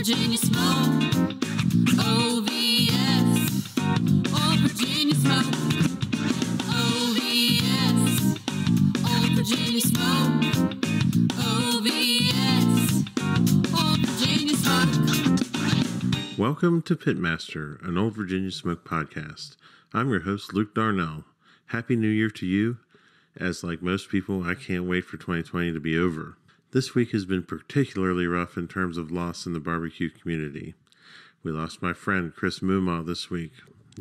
Virginia smoke. OVS. Old Virginia smoke. OVS. Old Virginia smoke. OVS. Old Virginia smoke. Welcome to Pitmaster, an Old Virginia Smoke podcast. I'm your host, Luke Darnell. Happy New Year to you. As like most people, I can't wait for 2020 to be over. This week has been particularly rough in terms of loss in the barbecue community. We lost my friend Chris Mumaw this week.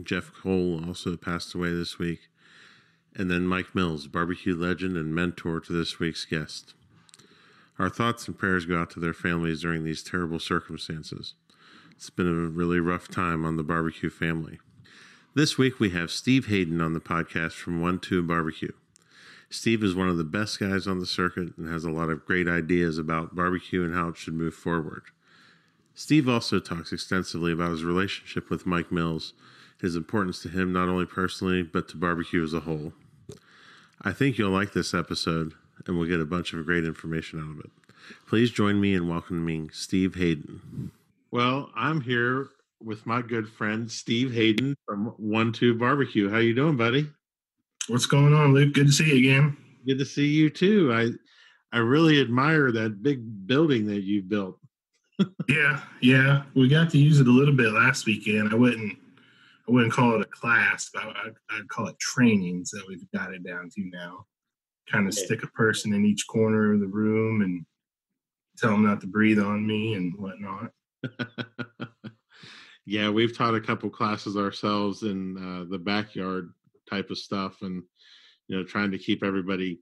Jeff Cole also passed away this week. And then Mike Mills, barbecue legend and mentor to this week's guest. Our thoughts and prayers go out to their families during these terrible circumstances. It's been a really rough time on the barbecue family. This week we have Steve Hayden on the podcast from One Two BBQ. Steve is one of the best guys on the circuit and has a lot of great ideas about barbecue and how it should move forward. Steve also talks extensively about his relationship with Mike Mills, his importance to him not only personally, but to barbecue as a whole. I think you'll like this episode, and we'll get a bunch of great information out of it. Please join me in welcoming Steve Hayden. Well, I'm here with my good friend, Steve Hayden from One Two BBQ. How you doing, buddy? What's going on, Luke? Good to see you again. Good to see you too. I really admire that big building that you built. Yeah. We got to use it a little bit last weekend. I wouldn't call it a class, but I'd call it trainings that we've got it down to now. Kind of stick a person in each corner of the room and tell them not to breathe on me and whatnot. Yeah, we've taught a couple classes ourselves in the backyard type of stuff, and trying to keep everybody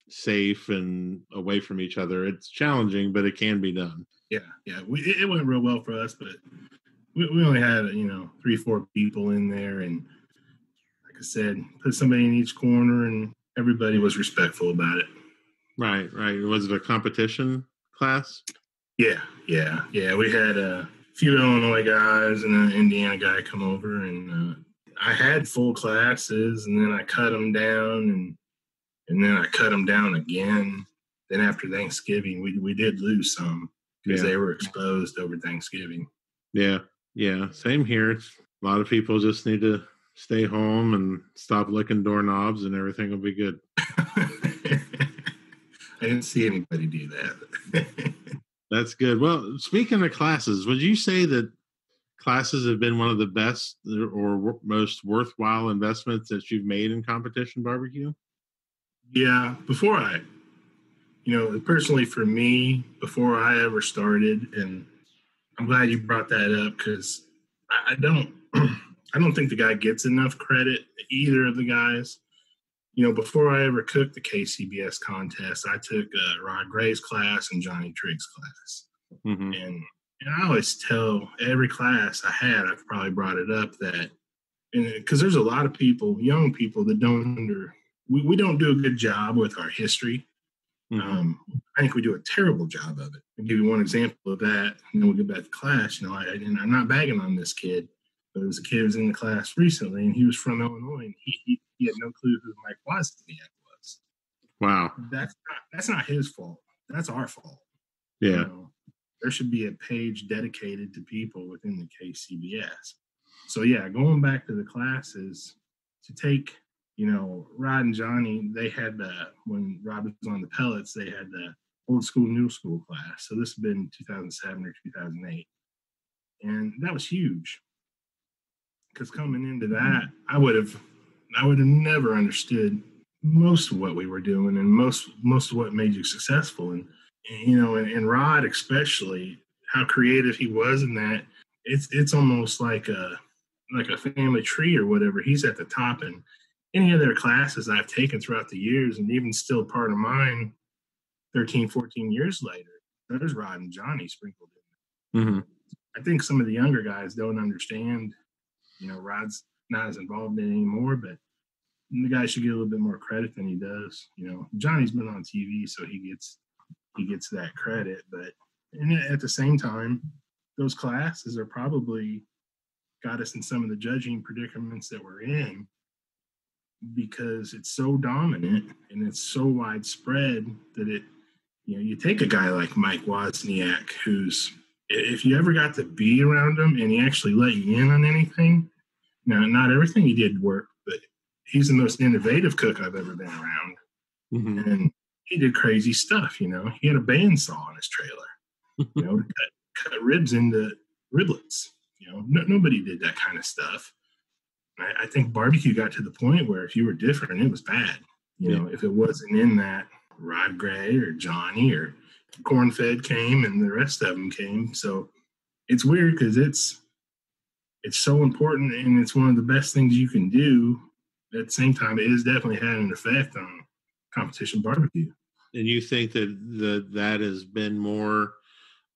safe and away from each other. It's challenging, but it can be done. Yeah. It went real well for us, but we only had 3-4 people in there, and like I said, put somebody in each corner, and everybody was respectful about it. Right. Was it a competition class? Yeah. We had a few Illinois guys and an Indiana guy come over, and I had full classes, and then I cut them down, and then I cut them down again. Then after Thanksgiving, we did lose some because they were exposed over Thanksgiving. Yeah, same here. A lot of people just need to stay home and stop licking doorknobs, and everything will be good. I didn't see anybody do that. That's good. Well, speaking of classes, would you say that classes have been one of the best or most worthwhile investments that you've made in competition barbecue? Yeah, personally for me, before I ever started, and I'm glad you brought that up because I don't think the guy gets enough credit, either of the guys. Before I ever cooked the KCBS contest, I took Rod Gray's class and Johnny Triggs' class. Mm-hmm. And I always tell every class I had, I've probably brought it up that, because there's a lot of people, young people that we don't do a good job with our history. Mm-hmm. I think we do a terrible job of it. I'll give you one example of that, and then we'll get back to class. And I'm not bagging on this kid, but it was a kid who was in the class recently, and he was from Illinois, and he had no clue who Mike Wozniak was. Wow. That's not his fault. That's our fault. Yeah. There should be a page dedicated to people within the KCBS. So, going back to the classes, to take, Rod and Johnny, they had when Rod was on the pellets, they had the old school, new school class. So this had been 2007 or 2008. And that was huge. Because coming into that, I would have never understood most of what we were doing and most of what made you successful. And Rod especially, how creative he was in that, it's almost like a family tree or whatever. He's at the top, and any of their classes I've taken throughout the years, and even still part of mine 13, 14 years later, there's Rod and Johnny sprinkled in. Mm-hmm. I think some of the younger guys don't understand, Rod's not as involved in it anymore, but the guy should get a little bit more credit than he does. Johnny's been on TV, so he gets that credit, but at the same time, those classes are probably got us in some of the judging predicaments that we're in because it's so dominant and it's so widespread that you take a guy like Mike Wozniak, who's if you ever got to be around him and he actually let you in on anything, now not everything he did worked, but he's the most innovative cook I've ever been around. Mm-hmm. And he did crazy stuff, you know. He had a bandsaw on his trailer, you know, to cut ribs into riblets. You know, nobody did that kind of stuff. I think barbecue got to the point where if you were different, it was bad. You know, if it wasn't in that Rod Gray or Johnny or Cornfed came and the rest of them came. So it's weird because it's so important and it's one of the best things you can do. At the same time, it has definitely had an effect on competition barbecue. And you think that has been more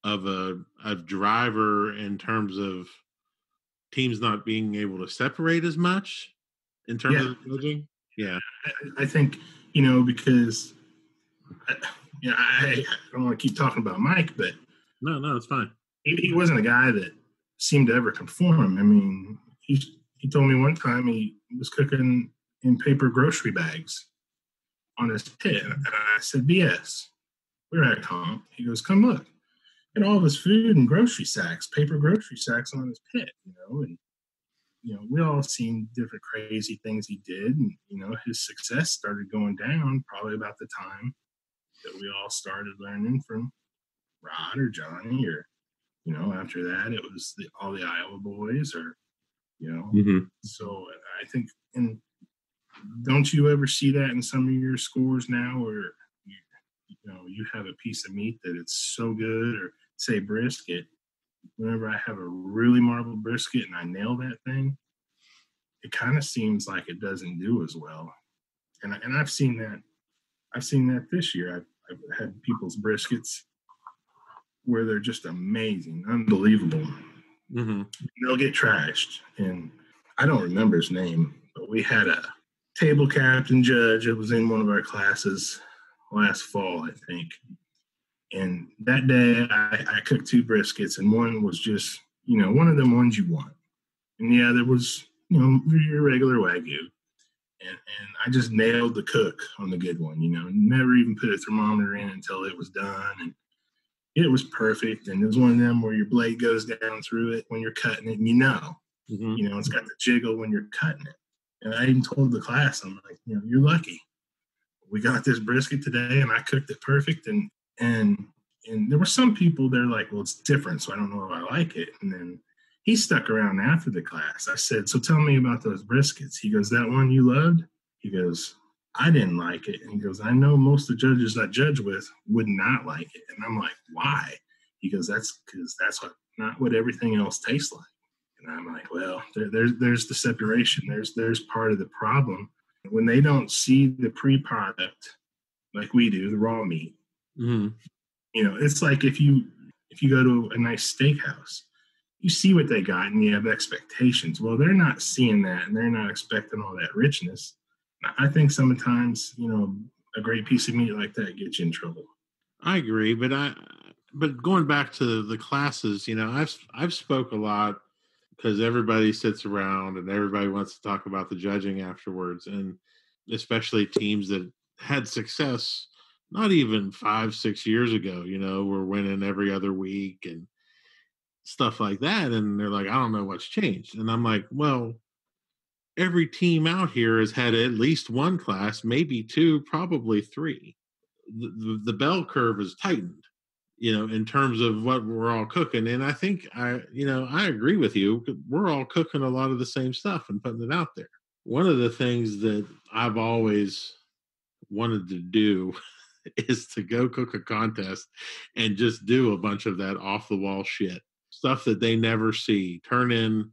of a driver in terms of teams not being able to separate as much in terms of the judging? Yeah. I think, you know, because I don't want to keep talking about Mike, but No, it's fine. He wasn't a guy that seemed to ever conform. I mean, he told me one time he was cooking in paper grocery bags on his pit. And I said, BS. We're at comp. He goes, come look. And all of his food and grocery sacks, paper grocery sacks on his pit, you know, and you know, we all seen different crazy things he did, and you know, his success started going down probably about the time that we all started learning from Rod or Johnny, or you know, after that it was all the Iowa boys, or you know. Mm-hmm. So I think, and don't you ever see that in some of your scores now, where you know you have a piece of meat that it's so good, or say brisket. Whenever I have a really marbled brisket and I nail that thing, it kind of seems like it doesn't do as well. And I've seen that. I've seen that this year. I've had people's briskets where they're just amazing, unbelievable. Mm-hmm. They'll get trashed. And I don't remember his name, but we had a table captain judge. It was in one of our classes last fall, I think. And that day I cooked 2 briskets, and one was just, you know, one of them ones you want. And the other was, you know, your regular Wagyu. And I just nailed the cook on the good one, you know, never even put a thermometer in until it was done. And it was perfect. And it was one of them where your blade goes down through it when you're cutting it. And you know, it's got the jiggle when you're cutting it. And I even told the class, I'm like, you know, you're lucky. We got this brisket today and I cooked it perfect. And there were some people, they're like, well, it's different, so I don't know if I like it. And then he stuck around after the class. I said, so tell me about those briskets. He goes, that one you loved? He goes, I didn't like it. And he goes, I know most of the judges I judge with would not like it. And I'm like, why? He goes, that's because that's not what everything else tastes like. And I'm like, well, there's the separation. There's part of the problem. When they don't see the pre-product like we do, the raw meat, you know, it's like if you go to a nice steakhouse, you see what they got and you have expectations. Well, they're not seeing that and they're not expecting all that richness. I think sometimes, you know, a great piece of meat like that gets you in trouble. I agree, but going back to the classes, you know, I've spoke a lot because everybody sits around and everybody wants to talk about the judging afterwards, and especially teams that had success not even 5-6 years ago, you know, we're winning every other week and stuff like that. And they're like, I don't know what's changed. And I'm like, well, every team out here has had at least one class, maybe 2, probably 3. The bell curve is tightened, you know, in terms of what we're all cooking. And I think I agree with you. We're all cooking a lot of the same stuff and putting it out there. One of the things that I've always wanted to do is to go cook a contest and just do a bunch of that off the wall shit stuff that they never see. Turn in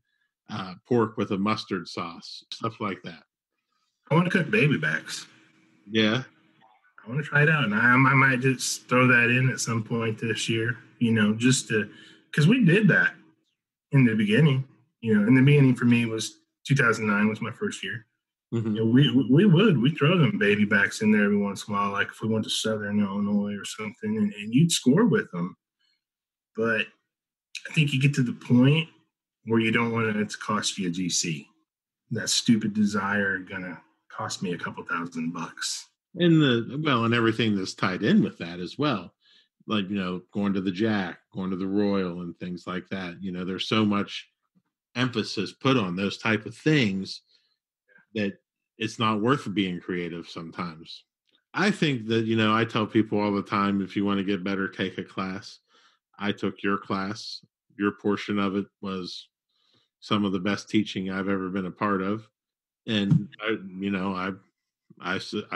pork with a mustard sauce, stuff like that. I want to cook baby backs. Yeah. I want to try it out. And I might just throw that in at some point this year, you know, just to, because we did that in the beginning. You know, in the beginning for me was 2009 was my first year. Mm-hmm. You know, we'd throw them baby backs in there every once in a while, like if we went to Southern Illinois or something, and you'd score with them. But I think you get to the point where you don't want it to cost you a GC. That stupid desire gonna cost me a couple $1,000. And and everything that's tied in with that as well. like, going to the Jack, going to the Royal and things like that. There's so much emphasis put on those type of things that it's not worth being creative sometimes. I think that, I tell people all the time, if you want to get better, take a class. I took your class. Your portion of it was some of the best teaching I've ever been a part of. And I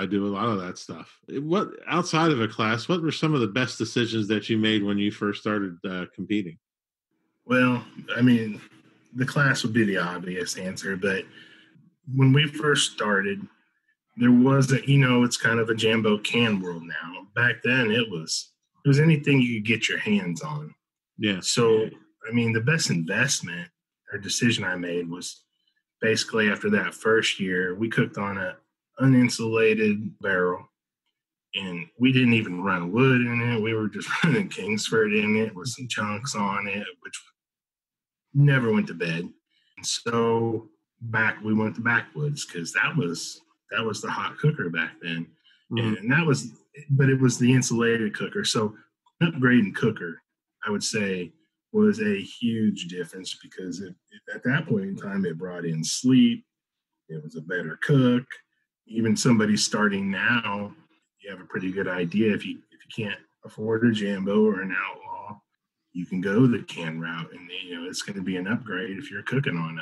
do a lot of that stuff. What, outside of a class, what were some of the best decisions that you made when you first started competing? Well, I mean, the class would be the obvious answer, but when we first started, there wasn't, it's kind of a Jambo can world now. Back then, it was anything you could get your hands on. Yeah. So, I mean, the best investment or decision I made was basically after that first year, we cooked on a uninsulated barrel, and we didn't even run wood in it. We were just running Kingsford in it with some chunks on it, which never went to bed. And so we went to backwoods because that was the hot cooker back then. Mm-hmm. And that was, but it was the insulated cooker. So upgrading cooker, I would say, was a huge difference because at that point in time, it brought in sleep. It was a better cook. Even somebody starting now, you have a pretty good idea. If you can't afford a Jambo or an Outlaw, you can go the can route, and it's going to be an upgrade if you're cooking on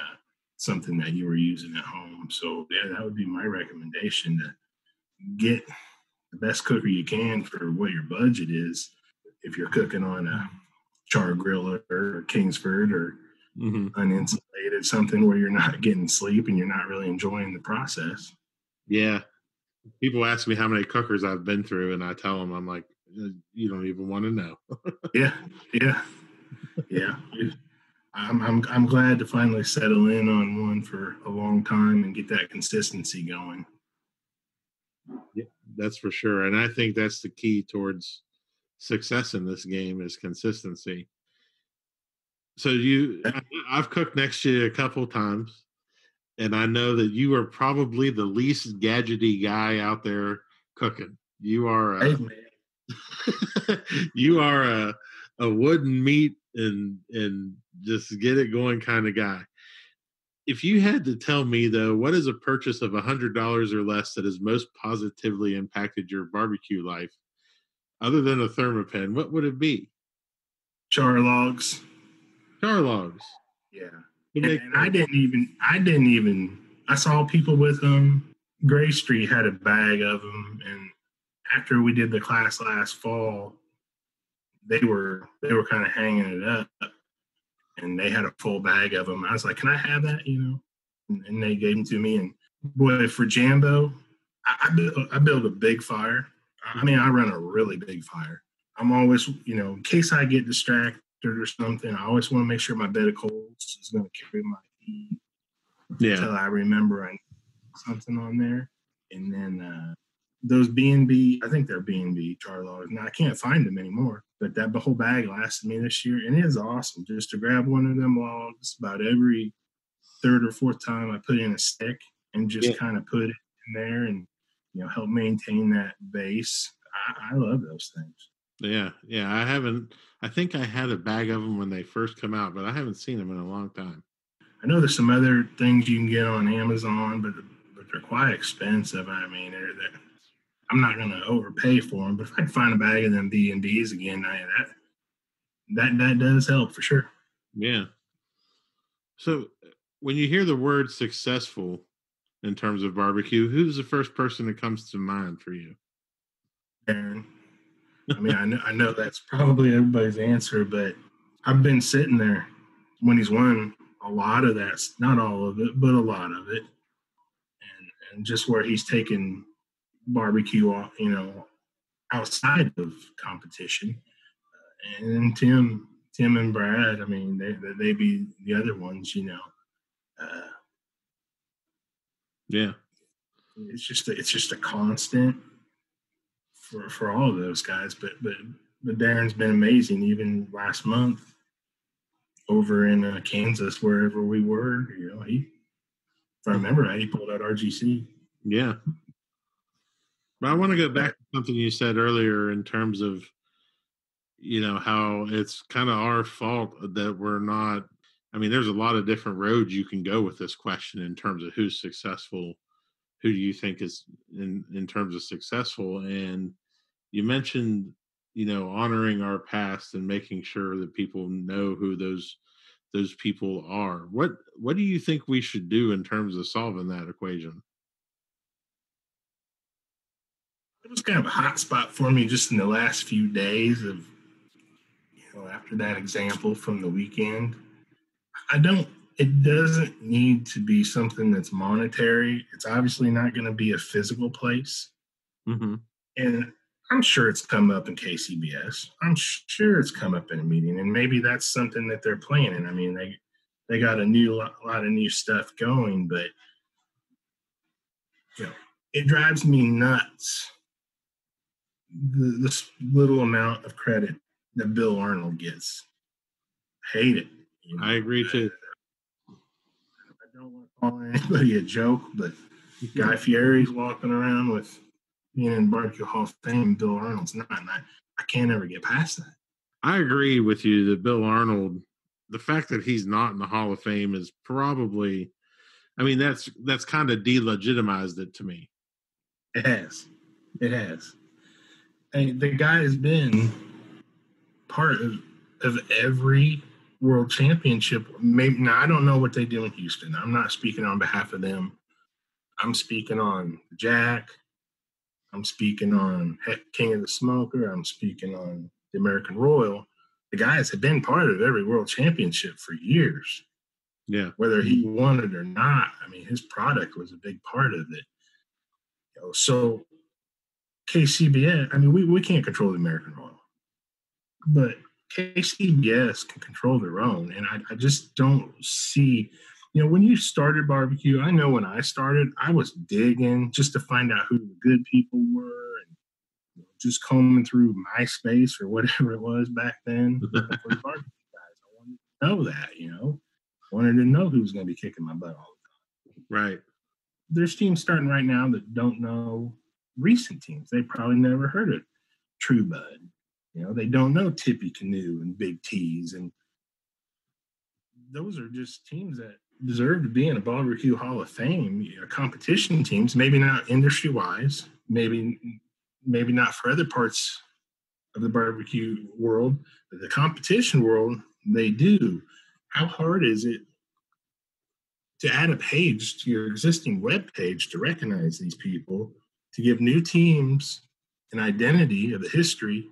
something that you were using at home. So yeah, that would be my recommendation, to get the best cooker you can for what your budget is. If you're cooking on a char griller or Kingsford or uninsulated, something where you're not getting sleep and you're not really enjoying the process. Yeah. People ask me how many cookers I've been through, and I tell them, I'm like, you don't even want to know. Yeah. I'm glad to finally settle in on one for a long time and get that consistency going. Yeah, that's for sure. And I think that's the key towards success in this game is consistency. So I've cooked next to you a couple times, and I know that you are probably the least gadgety guy out there cooking. You are you are a wood and meat and just get it going kind of guy. If you had to tell me, though, what is a purchase of $100 or less that has most positively impacted your barbecue life, other than a Thermapen, what would it be? Char logs. Char logs. Yeah. And I didn't even, I saw people with them. Gray Street had a bag of them. And after we did the class last fall, they were kind of hanging it up, and they had a full bag of them. I was like, can I have that? And they gave them to me. And boy, for Jambo, I build a big fire. I mean, I run a really big fire. I'm always, in case I get distracted or something, I always want to make sure my bed of coals is going to carry my heat until I remember I need something on there. And then those B&B, I think they're B&B char logs. Now, I can't find them anymore, but that whole bag lasted me this year, and it is awesome just to grab one of them logs about every third or fourth time I put in a stick and just kind of put it in there and, help maintain that base. I love those things. Yeah. I think I had a bag of them when they first come out, but I haven't seen them in a long time. I know there's some other things you can get on Amazon, but they're quite expensive. I mean, I'm not going to overpay for them, but if I can find a bag of them B&Bs again, that does help for sure. Yeah. So when you hear the word successful in terms of barbecue, who's the first person that comes to mind for you? Aaron. I mean, I know that's probably everybody's answer, but I've been sitting there when he's won a lot of that, not all of it, but a lot of it. And just where he's taken barbecue, outside of competition. And Tim and Brad, I mean, they be the other ones, Yeah. It's just a constant for all of those guys. But Darren's been amazing. Even last month over in Kansas, wherever we were, if I remember right, he pulled out RGC. Yeah. But I want to go back to something you said earlier in terms of how it's kind of our fault that we're not. I mean, there's a lot of different roads you can go with this question in terms of who's successful. Who do you think is in terms of successful? And you mentioned, honoring our past and making sure that people know who those people are. What do you think we should do in terms of solving that equation? It was kind of a hot spot for me just in the last few days of, after that example from the weekend. It doesn't need to be something that's monetary. It's obviously not going to be a physical place. Mm-hmm. And I'm sure it's come up in KCBS. I'm sure it's come up in a meeting, and maybe that's something that they're planning. I mean, they got a lot of new stuff going, but it drives me nuts this little amount of credit that Bill Arnold gets. Hate it. I agree too. I don't want to call anybody a joke, but Guy Fieri's walking around with being in Barbecue Hall of Fame. Bill Arnold's not, and I can't ever get past that. I agree with you that Bill Arnold, the fact that he's not in the Hall of Fame is probably, I mean, that's kind of delegitimized it to me. It has. And the guy has been part of every world championship. Maybe now I don't know what they do in Houston. I'm not speaking on behalf of them. I'm speaking on Jack. I'm speaking on King of the Smoker. I'm speaking on the American Royal. The guys have been part of every world championship for years. Yeah. Whether he won it or not, I mean, his product was a big part of it. So KCBS, I mean, we can't control the American Royal, but KCBS can control their own. And I just don't see, when you started barbecue, I know when I started, I was digging just to find out who the good people were and just combing through MySpace or whatever it was back then. For the barbecue guys, I wanted to know that, wanted to know who was going to be kicking my butt all the time. Right. There's teams starting right now that don't know recent teams. They probably never heard of True Bud. They don't know Tippy Canoe and Big T's. And those are just teams that deserve to be in a barbecue Hall of Fame. Competition teams, maybe not industry-wise, maybe not for other parts of the barbecue world, but the competition world, they do. How hard is it to add a page to your existing web page to recognize these people, to give new teams an identity of the history,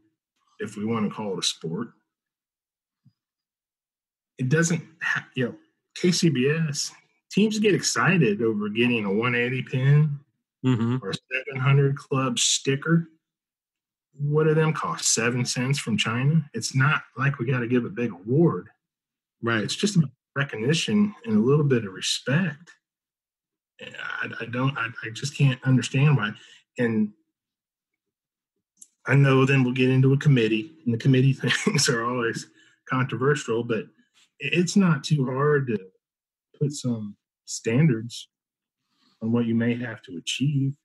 if we want to call it a sport? It doesn't KCBS, teams get excited over getting a 180 pin or a 700 club sticker. What do them cost? 7 cents from China? It's not like we got to give a big award. Right. It's just about recognition and a little bit of respect. I just can't understand why. And I know then we'll get into a committee, and the committee things are always controversial, but it's not too hard to put some standards on what you may have to achieve.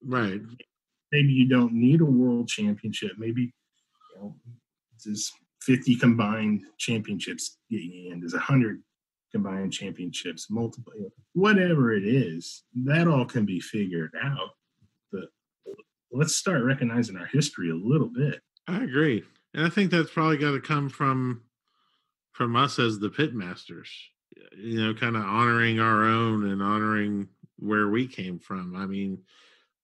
Right. Maybe you don't need a world championship. Maybe there's 50 combined championships and there's 100 combined championships, multiple, whatever it is, that all can be figured out. But let's start recognizing our history a little bit. I agree. And I think that's probably got to come from us as the pit masters, kind of honoring our own and honoring where we came from. I mean,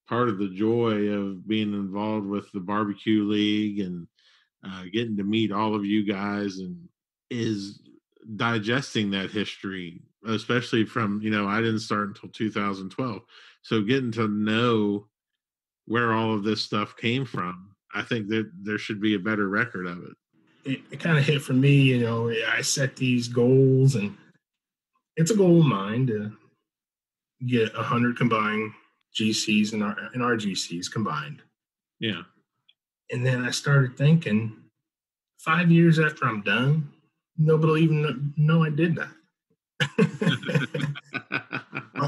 part of the joy of being involved with the barbecue league and getting to meet all of you guys and is digesting that history, especially from, I didn't start until 2012. So getting to know where all of this stuff came from, I think that there should be a better record of it. It kind of hit for me, I set these goals, and it's a goal of mine to get 100 combined GCs and RGCs combined. Yeah. And then I started thinking, 5 years after I'm done, nobody will even know I did that.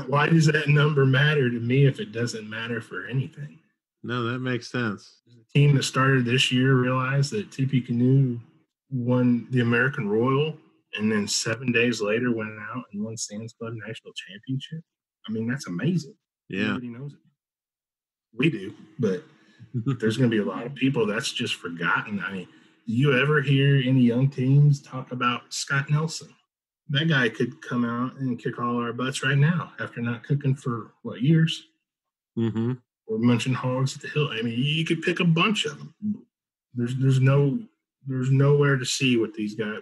Why does that number matter to me if it doesn't matter for anything? No, that makes sense. The team that started this year realized that Tippy Canoe won the American Royal, and then 7 days later went out and won Sam's Club National Championship. I mean, that's amazing. Yeah. Nobody knows it. We do, but there's going to be a lot of people that's just forgotten. I mean, do you ever hear any young teams talk about Scott Nelson? That guy could come out and kick all our butts right now after not cooking for what, years? Mm-hmm. Or munching hogs at the hill. I mean, you could pick a bunch of them. There's nowhere to see what these guys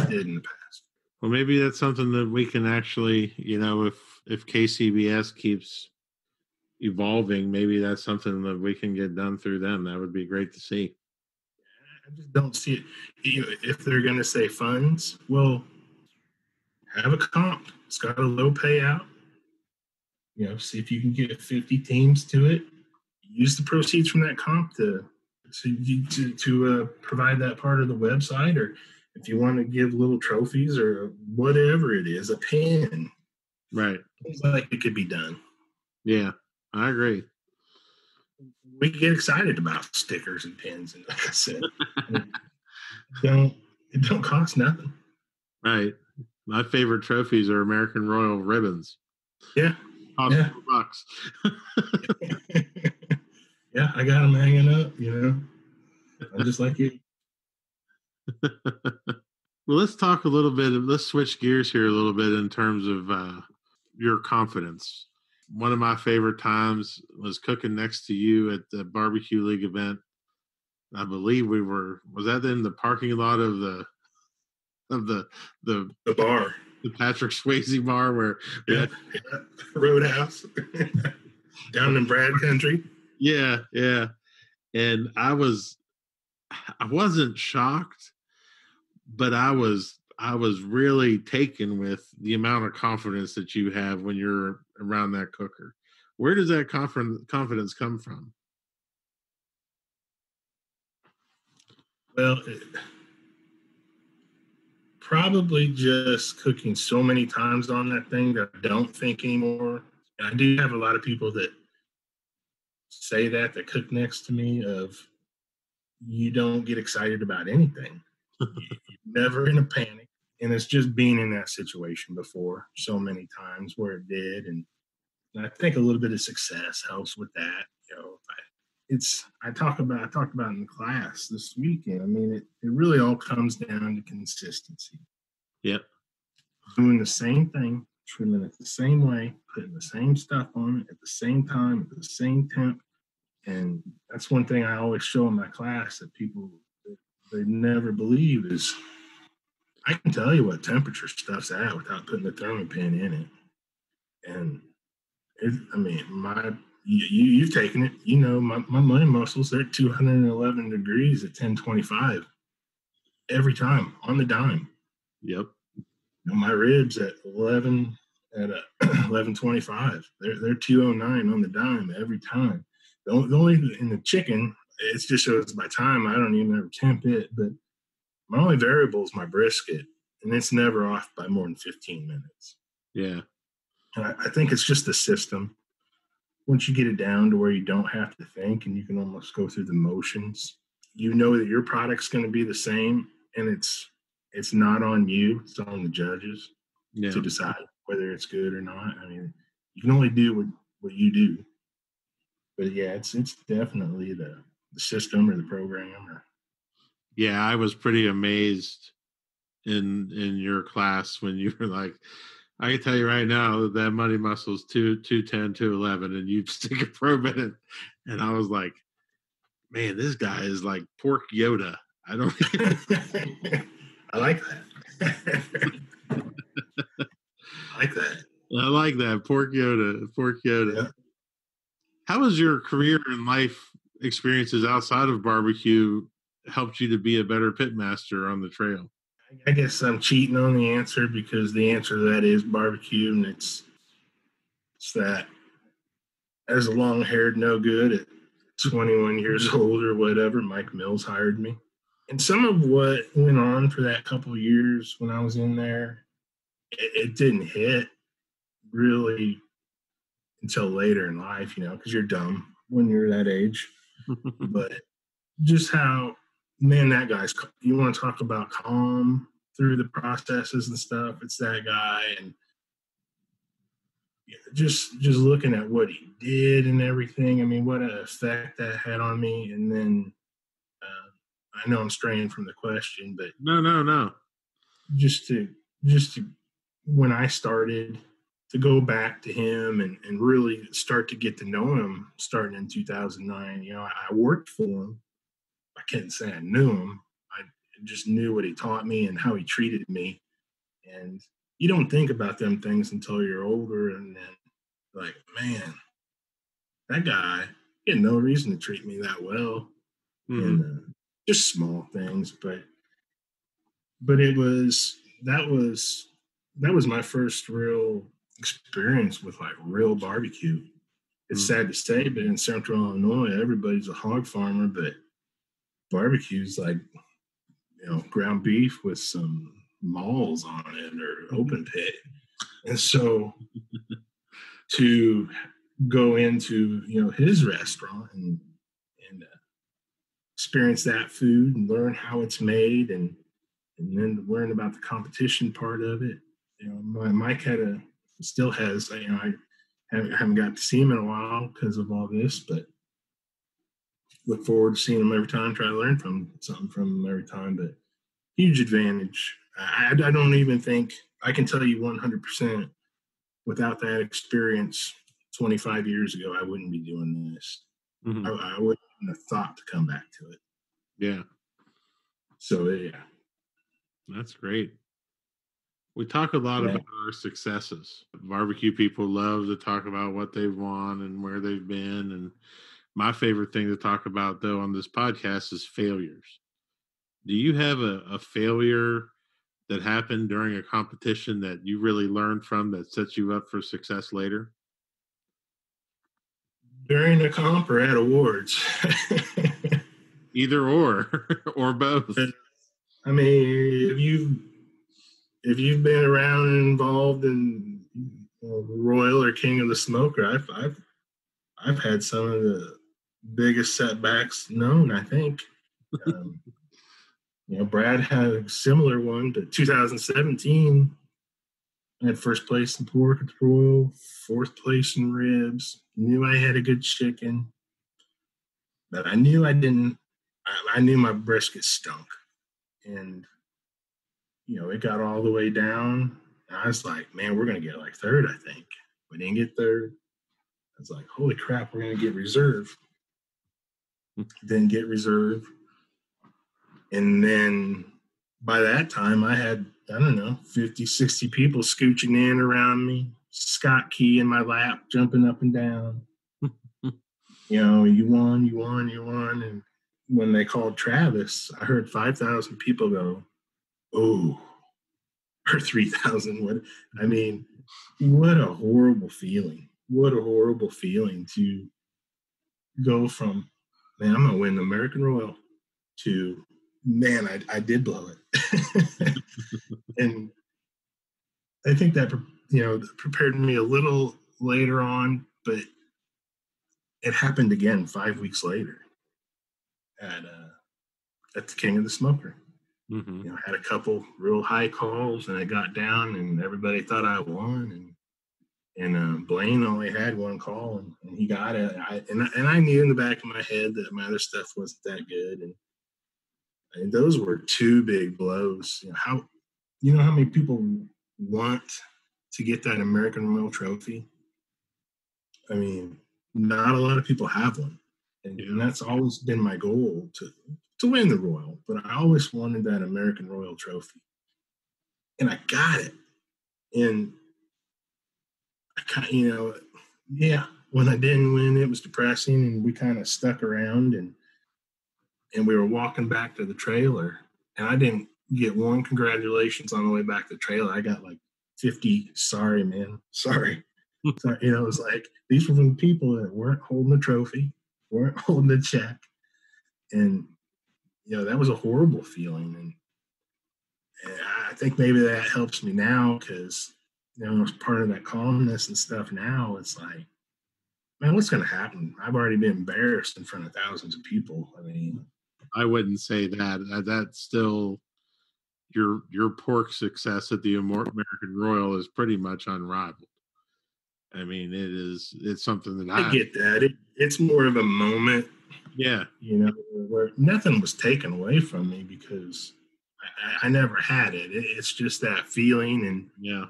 did in the past. Well, maybe that's something that we can actually, if KCBS keeps evolving, maybe that's something that we can get done through them. That would be great to see. I just don't see it. If they're going to say funds, well, have a comp. It's got a low payout. See if you can get 50 teams to it. Use the proceeds from that comp to provide that part of the website, or if you want to give little trophies or whatever it is, a pin. Right. Seems like it could be done. Yeah, I agree. We get excited about stickers and pins, and like I said, it don't cost nothing. Right. My favorite trophies are American Royal ribbons. Yeah. Cost $4. Yeah, I got them hanging up, I'm just like you. Well, let's talk a little bit. Let's switch gears here a little bit in terms of your confidence. One of my favorite times was cooking next to you at the Barbecue League event. I believe was that in the parking lot of the bar, the Patrick Swayze bar, where Roadhouse down in Brad Country. Yeah. And I wasn't shocked, but I was really taken with the amount of confidence that you have when you're around that cooker. Where does that confidence come from? Well, probably just cooking so many times on that thing that I don't think anymore. And I do have a lot of people that say that cook next to me of, you don't get excited about anything. You're never in a panic. And it's just being in that situation before so many times where it did. And I think a little bit of success helps with that. I talked about in the class this weekend. I mean, it really all comes down to consistency. Yep. Doing the same thing, trimming it the same way, putting the same stuff on it at the same time, at the same temp. And that's one thing I always show in my class that people, they never believe is, I can tell you what temperature stuff's at without putting the thermopin in it. And you've taken it. My money muscles, they're at 211 degrees at 1025 every time on the dime. Yep. My ribs at 1125. They're 209 on the dime every time. The only in the chicken, it just shows by time. I don't even ever temp it, but my only variable is my brisket, and it's never off by more than 15 minutes. Yeah. And I think it's just the system. Once you get it down to where you don't have to think and you can almost go through the motions, you know that your product's going to be the same, and it's not on you, it's on the judges to decide whether it's good or not. I mean, you can only do what you do. But yeah, it's definitely the system or the program. Yeah, I was pretty amazed in your class when you were like, I can tell you right now that money muscle's 210, 211, and you stick a probe in it. And I was like, man, this guy is like pork Yoda. I don't I like that. I like that. Pork Yoda. Yeah. How has your career and life experiences outside of barbecue helped you to be a better pitmaster on the trail? I guess I'm cheating on the answer because the answer to that is barbecue, and it's that as a long-haired no good at 21 years old or whatever, Mike Mills hired me. And some of what went on for that couple of years when I was in there, it didn't hit really until later in life, because you're dumb. when you're that age. But just how, man, that guy's, you want to talk about calm through the processes and stuff. It's that guy. And just looking at what he did and everything. I mean, what an effect that had on me. And then I know I'm straying from the question, but No. just to when I started to go back to him and really start to get to know him starting in 2009. I worked for him. I can't say I knew him. I just knew what he taught me and how he treated me. And you don't think about them things until you're older. And then, like, man, that guy, he had no reason to treat me that well. Mm-hmm. And just small things, but it was that was my first real experience with like real barbecue. It's sad to say, but in Central Illinois, everybody's a hog farmer, but barbecue's like, ground beef with some malls on it or open pit. And so to go into, his restaurant and experience that food and learn how it's made and then learn about the competition part of it. Mike still has, I haven't got to see him in a while because of all this, but look forward to seeing him every time, try to learn something from him every time. But huge advantage. I don't even think I can tell you 100% without that experience 25 years ago, I wouldn't be doing this. Mm-hmm. I wouldn't have thought to come back to it. Yeah. So, yeah. That's great. We talk a lot about our successes. Barbecue people love to talk about what they've won and where they've been. And my favorite thing to talk about, though, on this podcast is failures. Do you have a failure that happened during a competition that you really learned from that sets you up for success later? During the comp or at awards? Either or, or both. I mean, if you've been around and involved in Royal or King of the Smoker, I've had some of the biggest setbacks known. I think. Brad had a similar one, but 2017, I had first place in pork at the Royal, fourth place in ribs. Knew I had a good chicken, but I knew I didn't. I knew my brisket stunk, and it got all the way down. And I was like, man, we're gonna get like third. I think we didn't get third. I was like, holy crap, we're gonna get reserve. Didn't get reserve, and then by that time, I had, I don't know, 50, 60 people scooching in around me, Scott Key in my lap, jumping up and down. You won. And when they called Travis, I heard 5,000 people go, oh, or 3,000. What? I mean, what a horrible feeling. What a horrible feeling to go from, man, I'm going to win the American Royal to, man, I did blow it. And I think that, prepared me a little later on, but it happened again 5 weeks later at the King of the Smoker. Mm-hmm. Had a couple real high calls, and it got down, and everybody thought I won. And Blaine only had one call, and he got it. And I knew in the back of my head that my other stuff wasn't that good, and those were two big blows. How many people want to get that American Royal trophy? I mean, not a lot of people have one, and that's always been my goal to win the Royal. But I always wanted that American Royal trophy, and I got it. And I kind of, when I didn't win, it was depressing, and we kind of stuck around, and we were walking back to the trailer, and I didn't get one congratulations on the way back to the trailer. I got like 50, sorry, man, sorry. So, it was like, these were from people that weren't holding a trophy, weren't holding a check. And, that was a horrible feeling. And I think maybe that helps me now because, as part of that calmness and stuff now, it's like, man, what's going to happen? I've already been embarrassed in front of thousands of people. I mean, I wouldn't say that. That's still your pork success at the American Royal is pretty much unrivaled. I mean, it's something that I get that. It's more of a moment, yeah. where nothing was taken away from me because I never had it. It's just that feeling, and Yeah.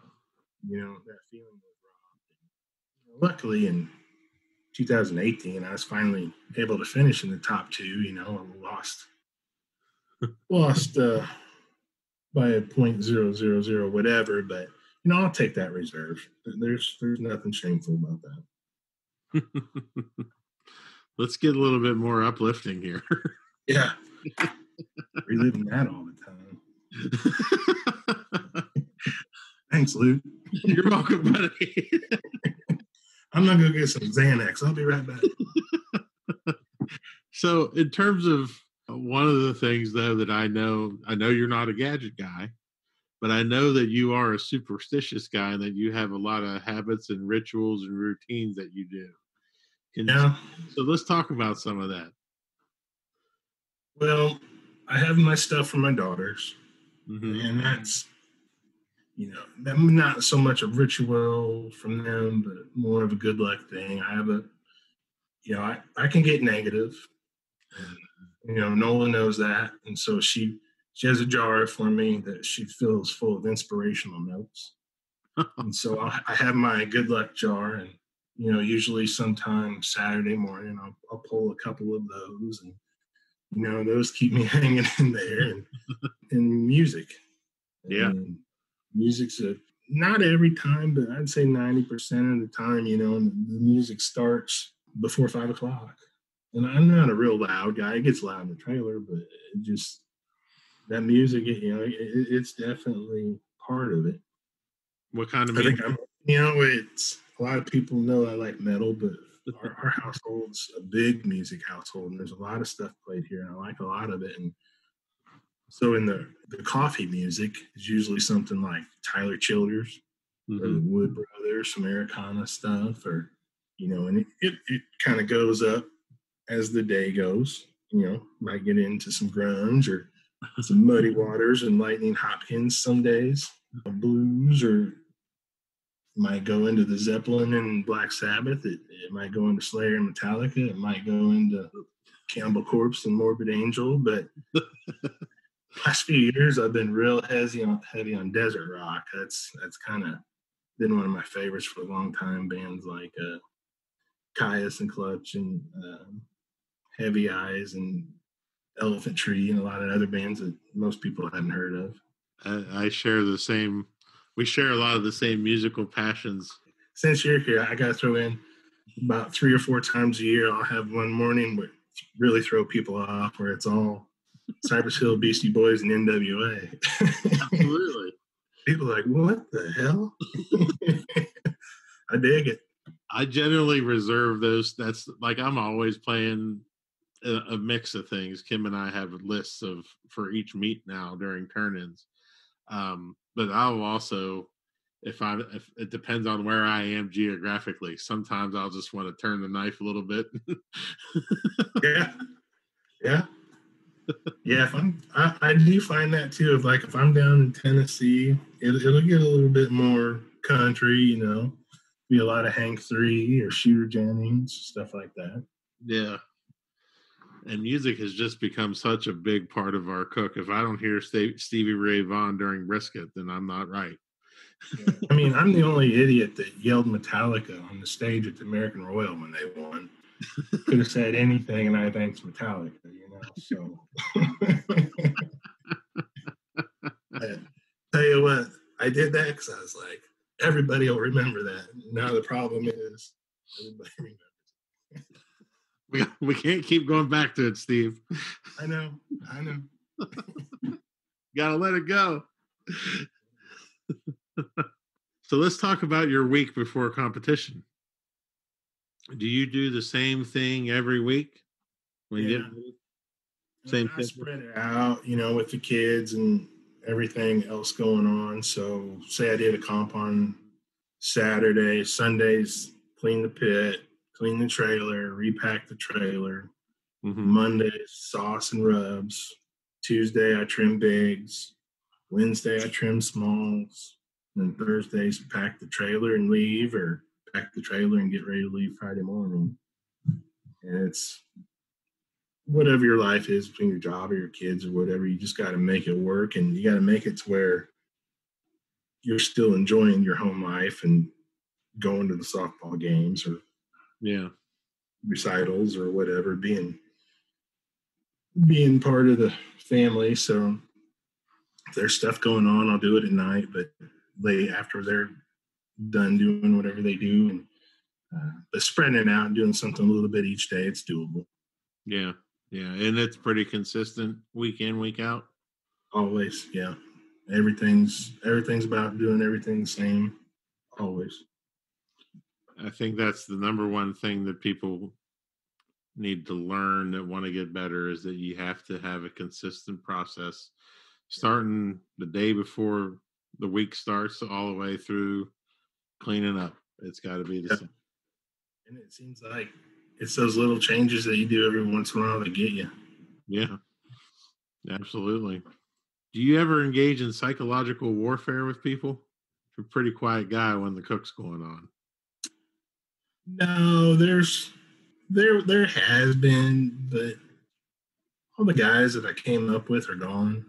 that feeling was wrong. Luckily, in 2018, I was finally able to finish in the top two. I lost by a .000 whatever, but I'll take that reserve. There's nothing shameful about that. Let's get a little bit more uplifting here. Yeah, reliving that all the time. Thanks, Luke. You're welcome, buddy. I'm not gonna get some Xanax. I'll be right back. So, in terms of one of the things, though, that I know you're not a gadget guy, but I know that you are a superstitious guy and that you have a lot of habits and rituals and routines that you do. So let's talk about some of that. Well, I have my stuff for my daughters, Mm-hmm. and that's not so much a ritual from them, but more of a good luck thing. I have I can get negative, and Nola knows that, and so she has a jar for me that she fills full of inspirational notes, and so I have my good luck jar, and usually sometime Saturday morning I'll pull a couple of those, and those keep me hanging in there, and music. Yeah. Music's not every time, but I'd say 90% of the time, and the music starts before 5 o'clock. And I'm not a real loud guy. It gets loud in the trailer, but it just that music, it's definitely part of it. What kind of I music? think it's a lot of people know I like metal, but our household's a big music household, and there's a lot of stuff played here, and I like a lot of it. And so in the coffee music is usually something like Tyler Childers, or the Wood Brothers, some Americana stuff, or and it kind of goes up as the day goes. Might get into some grunge or some Muddy Waters and Lightning Hopkins some days, blues, or might go into the Zeppelin and Black Sabbath. It might go into Slayer and Metallica. It might go into Cannibal Corpse and Morbid Angel. But last few years, I've been real heavy on desert rock. That's kind of been one of my favorites for a long time. Bands like Caius and Clutch and Heavy Eyes and Elephant Tree and a lot of other bands that most people haven't heard of. I share the same. We share a lot of the same musical passions. Since you're here, I got to throw in about 3 or 4 times a year. I'll have one morning where really throw people off, where it's all Cypress Hill, Beastie Boys, and NWA. Absolutely. People are like, what the hell? I dig it. I generally reserve those. That's like I'm always playing a mix of things. Kim and I have lists for each meet now during turn-ins. But I'll also, if it depends on where I am geographically, sometimes I'll just want to turn the knife a little bit. Yeah. I do find that too. If I'm down in Tennessee, it'll get a little bit more country, be a lot of Hank 3 or Shooter Jennings, stuff like that. Yeah. And music has just become such a big part of our cook. If I don't hear Stevie Ray Vaughan during brisket, then I'm not right. Yeah. I mean, I'm the only idiot that yelled Metallica on the stage at the American Royal when they won. Could have said anything, and I thanked Metallica, So, tell you what, I did that because I was like, everybody will remember that. Now the problem is, everybody remembers. We can't keep going back to it, Steve. I know. Gotta let it go. So let's talk about your week before competition. Do you do the same thing every week? Same thing? Spread it out, with the kids and everything else going on. So say I did a comp on Saturday, Sundays, clean the pit, clean the trailer, repack the trailer. Mm-hmm. Monday, sauce and rubs. Tuesday, I trim bigs. Wednesday, I trim smalls. And Thursdays, pack the trailer and leave, or pack the trailer and get ready to leave Friday morning. And it's whatever your life is between your job or your kids or whatever, you just got to make it work, and you got to make it to where you're still enjoying your home life and going to the softball games or recitals or whatever, being part of the family. So if there's stuff going on, I'll do it at night, but after they're done doing whatever they do, and but spreading it out and doing something a little bit each day, it's doable. Yeah. And it's pretty consistent week in, week out. Always. Yeah. Everything's about doing everything the same. Always. I think that's the number one thing that people need to learn that want to get better, is that you have to have a consistent process, starting the day before the week starts all the way through cleaning up. It's got to be the same. And it seems like it's those little changes that you do every once in a while that get you. Yeah, absolutely. Do you ever engage in psychological warfare with people? You're a pretty quiet guy when the cook's going on. No, there has been, but all the guys that I came up with are gone.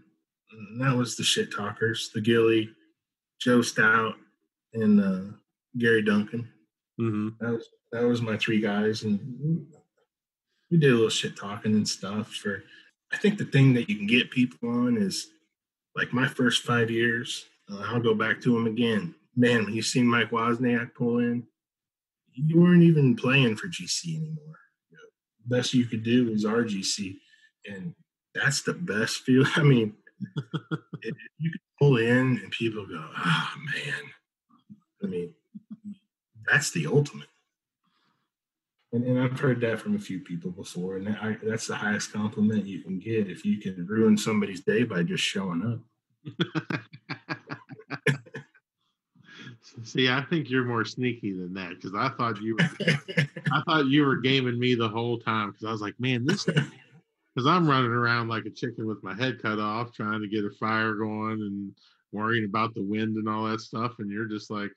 And that was the shit talkers, the Gilly, Joe Stout, and Gary Duncan. Mm-hmm. That was my three guys, and we did a little shit talking and stuff. I think the thing that you can get people on is like my first 5 years. I'll go back to them again. Man, when you seen Mike Wozniak pull in, you weren't even playing for GC anymore. The best you could do was RGC, and that's the best feel. I mean, if you could pull in and people go, "Oh man," I mean, that's the ultimate. And I've heard that from a few people before, and that's the highest compliment you can get, if you can ruin somebody's day by just showing up. See, I think you're more sneaky than that, because I thought you were gaming me the whole time, because I was like, man, because I'm running around like a chicken with my head cut off, trying to get a fire going and worrying about the wind and all that stuff, and you're just like,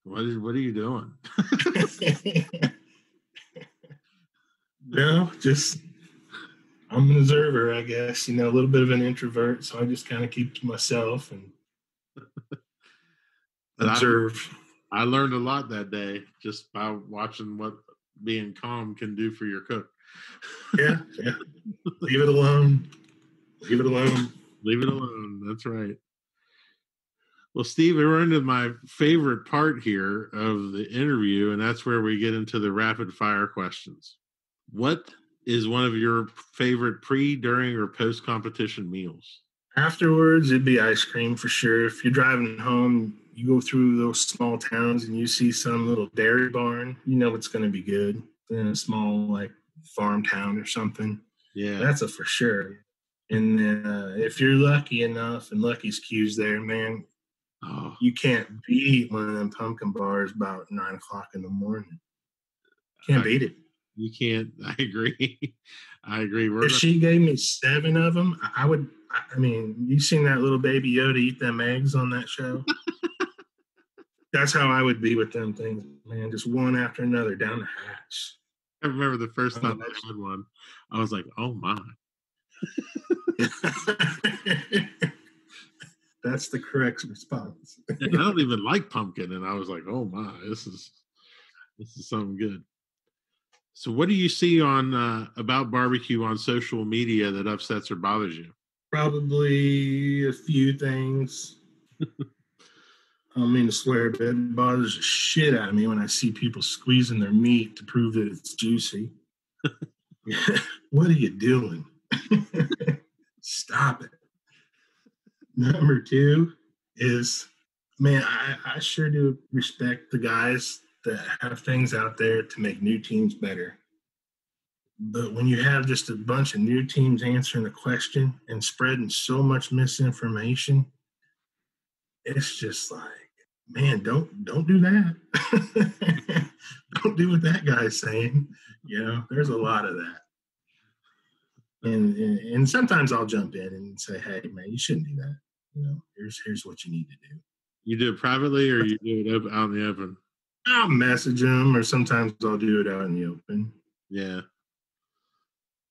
what are you doing? No, just I'm an observer, I guess. A little bit of an introvert, so I just kind of keep to myself and observe. I learned a lot that day just by watching what being calm can do for your cook. Yeah. Leave it alone. That's right. Well, Steve, we're into my favorite part here of the interview, and that's where we get into the rapid fire questions. What is one of your favorite pre, during, or post competition meals? Afterwards, it'd be ice cream for sure. If you're driving home, you go through those small towns and you see some little dairy barn, it's going to be good. In a small, like, farm town or something. Yeah. That's a for sure. And then if you're lucky enough, and Lucky's Q's there, man, you can't beat one of them pumpkin bars about 9 o'clock in the morning. Can't beat it. You can't. I agree. If she gave me 7 of them, I would. I mean, you seen that little baby Yoda eat them eggs on that show? That's how I would be with them things, man. Just one after another down the hatch. I remember the first time I had one, I was like, oh my. That's the correct response. And I don't even like pumpkin, and I was like, oh my, this is something good. So what do you see on about barbecue on social media that upsets or bothers you? Probably a few things. I don't mean to swear, but it bothers the shit out of me when I see people squeezing their meat to prove that it's juicy. What are you doing? Stop it. Number 2 is, man, I sure do respect the guys that have things out there to make new teams better. But when you have just a bunch of new teams answering a question and spreading so much misinformation, it's just like, man, don't do that. Don't do what that guy's saying. There's a lot of that. And sometimes I'll jump in and say, hey, man, you shouldn't do that. Here's what you need to do. You do it privately or you do it out in the open? I'll message them, or sometimes I'll do it out in the open. Yeah.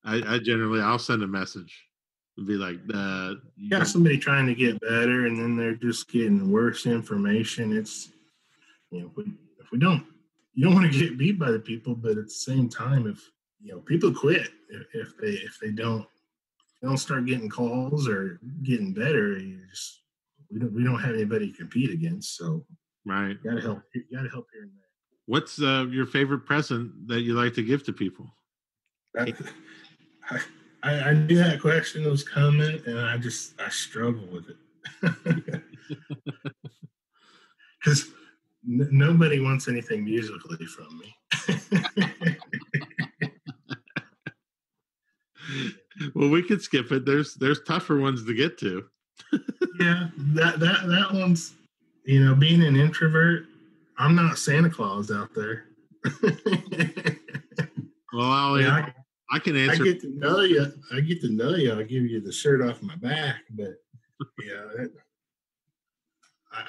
I generally, I'll send a message and be like, somebody trying to get better, and then they're just getting worse information. It's, if we don't, you don't want to get beat by the people, but at the same time, if people quit, if they don't start getting calls or getting better, we don't have anybody to compete against. So right, you gotta help here and there. What's your favorite present that you like to give to people? I knew that question was coming, and I struggle with it because nobody wants anything musically from me. Well, we could skip it. There's tougher ones to get to. Yeah, that one's, being an introvert, I'm not Santa Claus out there. Well, I can answer. I get to know you. I'll give you the shirt off my back, but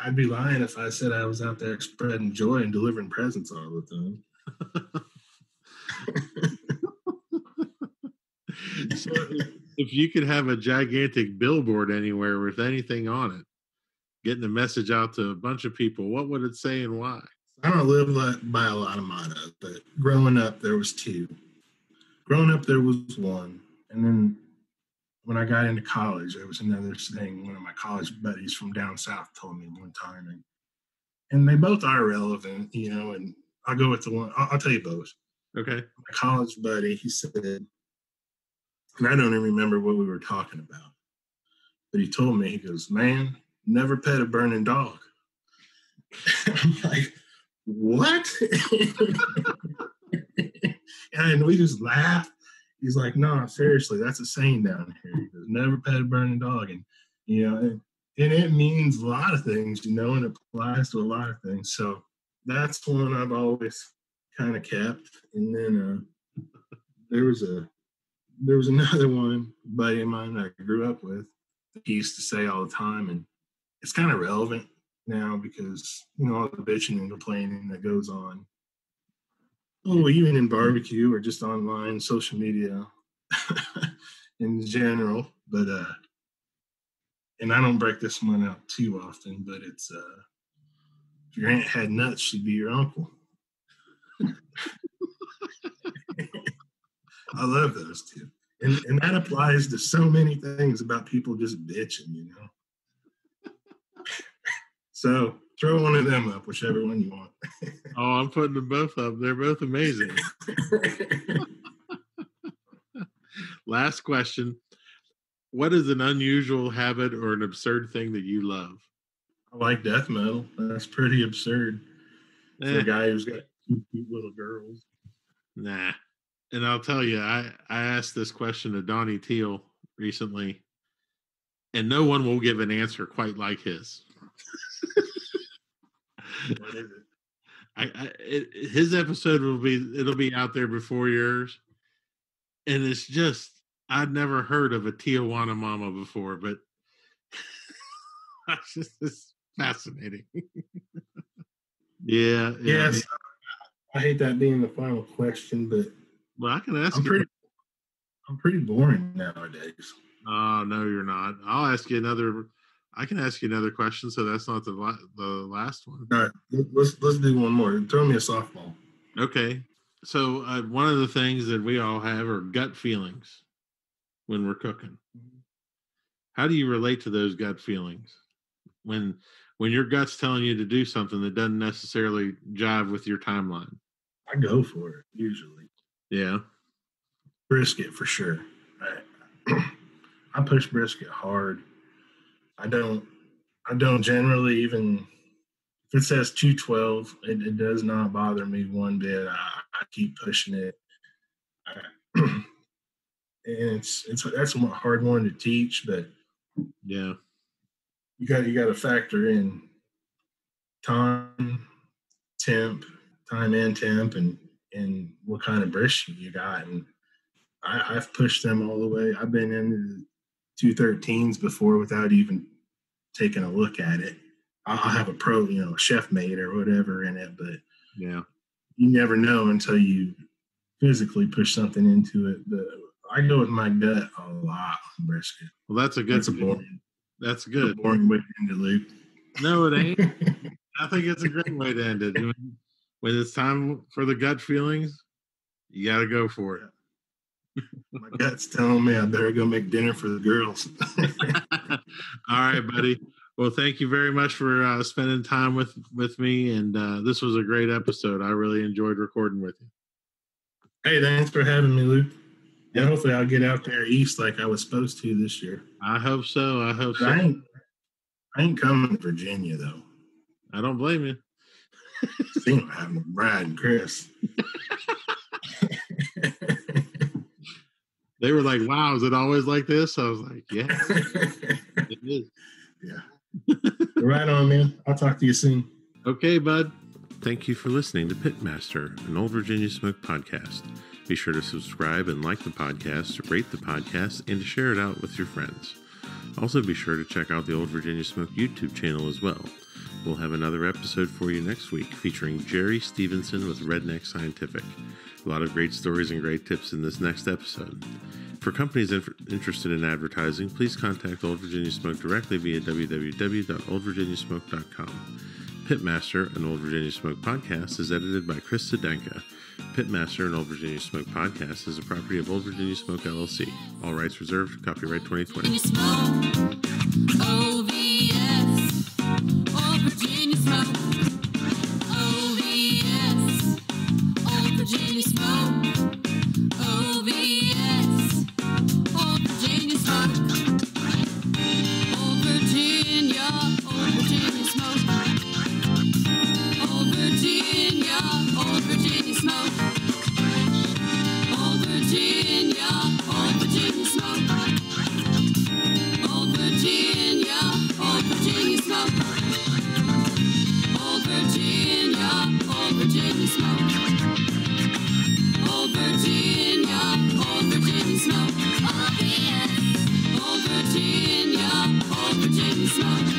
I'd be lying if I said I was out there spreading joy and delivering presents all the time. So if you could have a gigantic billboard anywhere with anything on it, getting the message out to a bunch of people, what would it say and why? I don't live by a lot of mottos, but growing up, there was two. Growing up, there was one. And then when I got into college, there was another thing. One of my college buddies from down south told me one time. And they both are relevant, and I'll go with the one. I'll tell you both. Okay. My college buddy, he said, and I don't even remember what we were talking about, but he told me, he goes, man, never pet a burning dog. I'm like, what? And we just laughed. He's like, no, seriously, that's a saying down here. He goes, never pet a burning dog. And, and it means a lot of things, and it applies to a lot of things. So that's one I've always kind of kept. And then there was another one, a buddy of mine that I grew up with, that he used to say all the time, and it's kind of relevant now because, all the bitching and complaining that goes on. Oh, even in barbecue or just online, social media in general. But, and I don't break this one out too often, but it's, if your aunt had nuts, she'd be your uncle. I love those two. And that applies to so many things about people just bitching, So throw one of them up, whichever one you want. Oh, I'm putting them both up. They're both amazing. Last question. What is an unusual habit or an absurd thing that you love? I like death metal. That's pretty absurd. For a guy who's got two cute little girls. Nah. And I'll tell you, I asked this question to Donnie Teal recently, and no one will give an answer quite like his. What is it? His episode it'll be out there before yours, and it's just, I'd never heard of a Tijuana mama before, but it's fascinating. Yeah. Yes, I hate that being the final question, but well, I can ask you. I'm pretty boring nowadays. Oh no, you're not. I'll ask you another. I can ask you another question, so that's not the last one. All right, let's do one more. Throw me a softball. Okay. So one of the things that we all have are gut feelings when we're cooking. How do you relate to those gut feelings when your gut's telling you to do something that doesn't necessarily jive with your timeline? I go for it usually. Yeah. Brisket for sure. I push brisket hard. I don't generally, even if it says 212, it does not bother me one bit. I keep pushing it. And that's a hard one to teach, but yeah, you got to factor in time, temp, time and temp, and what kind of brisk you got. And I've pushed them all the way. I've been into the 213s before without even taking a look at it. I'll have a pro, chef mate or whatever in it, but Yeah. you never know until you physically push something into it. But I go with my gut a lot on brisket. Well, that's a good. That's a boring. That's A good. boring way to end it, Luke. No, it ain't. I think it's a great way to end it. When it's time for the gut feelings, you got to go for it. My gut's telling me I better go make dinner for the girls. All right, buddy. Well, thank you very much for spending time with me, and this was a great episode. I really enjoyed recording with you. Hey, thanks for having me, Luke. And hopefully I'll get out there east like I was supposed to this year. I hope so. But I ain't coming to Virginia, though. I don't blame you. See what happened with Brad and Chris. They were like, wow, is it always like this? I was like, yeah, it is. Yeah. Right on, man. I'll talk to you soon. Okay, bud. Thank you for listening to Pitmaster, an Old Virginia Smoke podcast. Be sure to subscribe and like the podcast, rate the podcast, and to share it out with your friends. Also, be sure to check out the Old Virginia Smoke YouTube channel as well. We'll have another episode for you next week featuring Jerry Stevenson with Redneck Scientific. A lot of great stories and great tips in this next episode. For companies interested in advertising, please contact Old Virginia Smoke directly via www.oldvirginiasmoke.com. Pitmaster, an Old Virginia Smoke podcast, is edited by Chris Sedenka. Pitmaster, an Old Virginia Smoke podcast, is a property of Old Virginia Smoke LLC. All rights reserved. Copyright 2020. Virginia Smoke, OVS, Old Virginia Smoke, OVS, Old Virginia Smoke, OVS, Old Virginia Smoke, Old Virginia, Old Virginia Smoke, Old Virginia, Old Virginia Smoke, Old Virginia, Old Virginia Smoke. Old Virginia, Old Virginia Smoke. Old Virginia, Old Virginia Smoke. Old Virginia, Old Virginia Smoke. Oh, yes. Old Virginia, Old Virginia Smoke.